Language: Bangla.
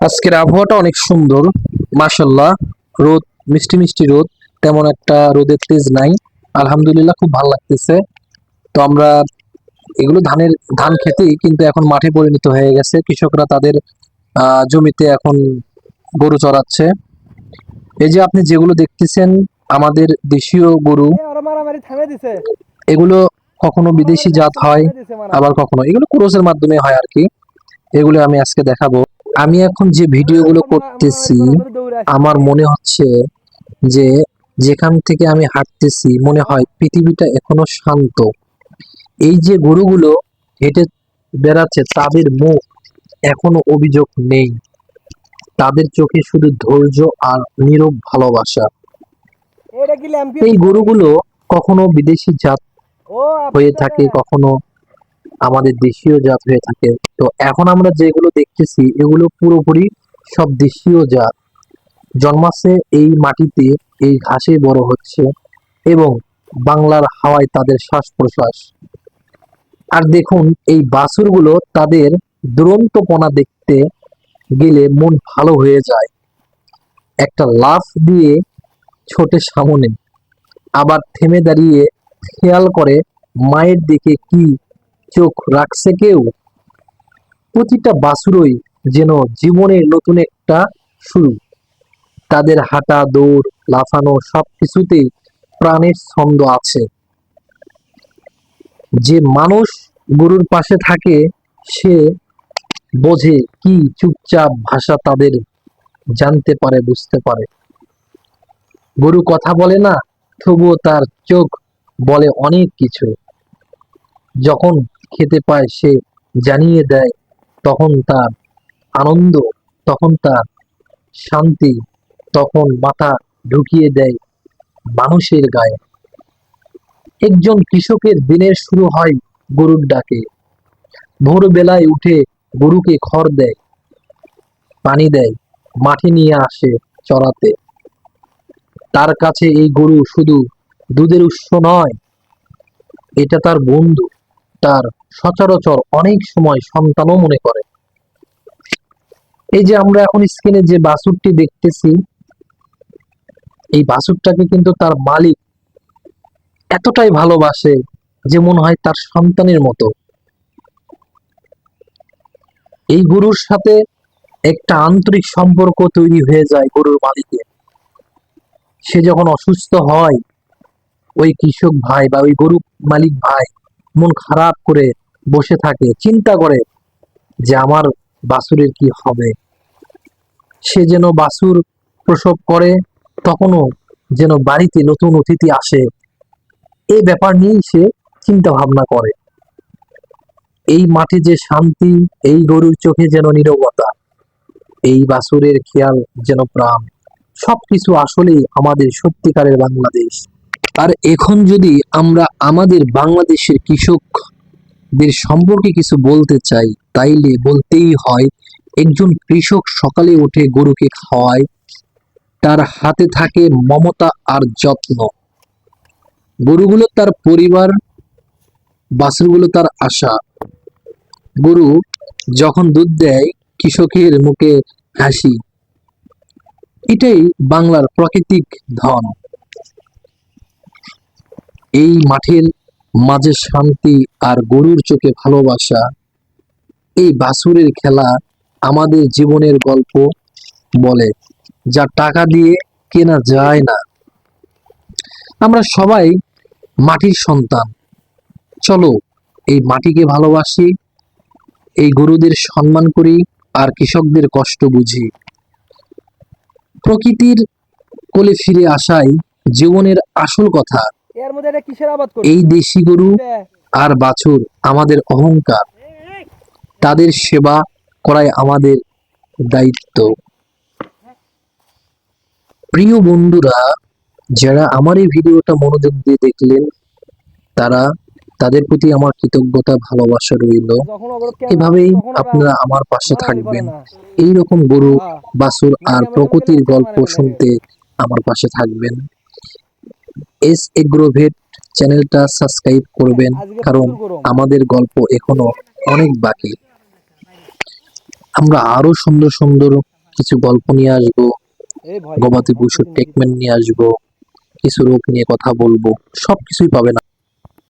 আজকের আবহাওয়াটা অনেক সুন্দর, মাশাল্লাহ। রোদ, মিষ্টি মিষ্টি রোদ, তেমন একটা রোদের তেজ নাই। আলহামদুলিল্লাহ, খুব ভালো লাগতেছে। তো আমরা এগুলো ধান খেতেই কিন্তু এখন মাঠে পরিণত হয়ে গেছে। কৃষকরা তাদের জমিতে এখন গরু চড়াচ্ছে। এই যে আপনি যেগুলো দেখতেছেন আমাদের দেশীয় গরু, ওরা মারামারি থামে দিছে। এগুলো কখনো বিদেশি মারামারি জাত ম্যাক্সিমাম হয়, থামে দিছে আবার মারামারি। কখনো এগুলো ক্রসের মাধ্যমে হয় আর কি। এগুলো আমি আজকে দেখাবো। আমি এখন যে ভিডিওগুলো সব মারামারি করতেছি, করা ধরে দৌড়ে আমার আসতেছে। মনে হচ্ছে যে যেখান থেকে আমি হাঁটতেছি মনে হয় পৃথিবীটা এখনো শান্ত। এই যে গরুগুলো হেঁটে বেড়াচ্ছে, তাদের মুখ এখনো অভিযোগ নেই। তাদের চোখে শুধু ধৈর্য আর নীরব ভালোবাসা। এটা কি এই ল্যাম্পিয়র নাকি? গরুগুলো কখনো বিদেশি জাত ও হয়ে আপনাদের। থাকে, কখনো আমাদের দেশীয় জাত হয়ে থাকে। তো এখন আমরা যেগুলো দেখতেছি এগুলো পুরোপুরি সব দেশীয় জাত। জন্মাচ্ছে এই মাটিতে, এই ঘাসে বড় হচ্ছে এবং বাংলার হাওয়ায় তাদের শ্বাস প্রশ্বাস। আর দেখুন এই বাছুরগুলো, তাদের দুরন্তপনা দেখতে গেলে মন ভালো হয়ে যায়। একটা লাফ দিয়ে ছোটে সামনে, আবার থেমে দাঁড়িয়ে খেয়াল করে মায়ের দিকে কি চোখ রাখছে কেউ। প্রতিটা বাছুরই যেন জীবনের নতুন একটা শুরু। তাদের হাঁটা, দৌড়, লাফানো সবকিছুতেই প্রাণের ছন্দ আছে। যে মানুষ গরুর পাশে থাকে সে বোঝে কি চুপচাপ ভাষা তাদের, জানতে পারে, বুঝতে পারে। গরু কথা বলে না, তবুও তার চোখ বলে অনেক কিছু। যখন খেতে পায় সে জানিয়ে দেয়, তখন তার আনন্দ, তখন তার শান্তি, তখন মাথা ঢুকিয়ে দেয় মানুষের গায়ে। একজন কৃষকের দিনের শুরু হয় গরুর ডাকে। ভোরবেলায় উঠে গরুকে খড় দেয়, পানি দেয়, মাঠে নিয়ে আসে চড়াতে। তার কাছে এই গরু শুধু দুধের উৎস নয়, এটা তার বন্ধু, তার সচরাচর অনেক সময় সন্তানও মনে করে। এই যে আমরা এখন স্ক্রিনে যে বাছুরটি দেখতেছি, এই বাছুরটাকে কিন্তু তার মালিক এতটাই ভালোবাসে যে মনে হয় তার সন্তানের মতো। এই গরুর সাথে একটা আন্তরিক সম্পর্ক তৈরি হয়ে যায় গরুর মালিকের। সে যখন অসুস্থ হয়, ওই কৃষক ভাই বা ওই গরু মালিক ভাই মন খারাপ করে বসে থাকে, চিন্তা করে যে আমার বাছুরের কি হবে। সে যেন বাছুর প্রসব করে, তখনও যেন বাড়িতে নতুন অতিথি আসে, এই ব্যাপার নিয়েই সে চিন্তা ভাবনা করে। এই মাঠে যে শান্তি, এই গরুর চোখে যেন নীরবতা, এই বাছুরের খেয়াল যেন প্রাণ। সবকিছু আসলেই আমাদের সত্যিকারের বাংলাদেশ। আর এখন যদি আমরা আমাদের বাংলাদেশের কৃষকদের সম্পর্কে কিছু বলতে চাই, তাইলে বলতেই হয়, একজন কৃষক সকালে উঠে গরুকে খাওয়ায়, তার হাতে থাকে মমতা আর যত্ন। গরুগুলো তার পরিবার, বাছুরগুলো তার আশা। গরু যখন দুধ দেয়, কৃষকের মুখে হাসি। এটাই বাংলার প্রাকৃতিক ধন। এই মাঠের মাঝে শান্তি আর গরুর চোখে ভালোবাসা। এই বাছুরের খেলা আমাদের জীবনের গল্প বলে, যা টাকা দিয়ে কেনা যায় না। আমরা সবাই মাটির সন্তান। চলো এই মাটিকে ভালোবাসি, এই গরুদের সম্মান করি, আর কৃষকদের কষ্ট বুঝি। প্রকৃতির কোলে ফিরে আসাই জীবনের আসল কথা। এর মধ্যে এটা কিসের আবাদ করছে? এই দেশি গরু এটা আর বাছুর আমাদের অহংকার, তাদের সেবা করাই আমাদের দায়িত্ব। প্রিয় বন্ধুরা, যারা আমার এই ভিডিওটা মনোযোগ দিয়ে দেখলেন, তারা, তাদের প্রতি আমার কৃতজ্ঞতা, ভালোবাসা রইল। যখন ওগুলো কেনা এভাবেই তখন ওরা আপনারা আমার পাশে মারামারি করে থাকবেন। না। এই রকম গরু, হ্যাঁ, বাছুর আর মিডিয়ামের জন্য গেলে প্রকৃতির গল্প চেঁচামেচি লাগে। শুনতে আমার পাশে থাকবেন। এস এগ্রোভেট চ্যানেলটা সাবস্ক্রাইব করবেন, আজকে কারণ প্রচুর গরম। আমাদের গল্প এখনো অনেক বাকি। আমরা আরো সুন্দর সুন্দর কিছু গল্প নিয়ে আসবো, এই ভয় গবাদি পশুর ট্রিটমেন্ট নিয়ে আসবো, কিছু রোগ নিয়ে কথা বলবো, সবকিছুই পাবেন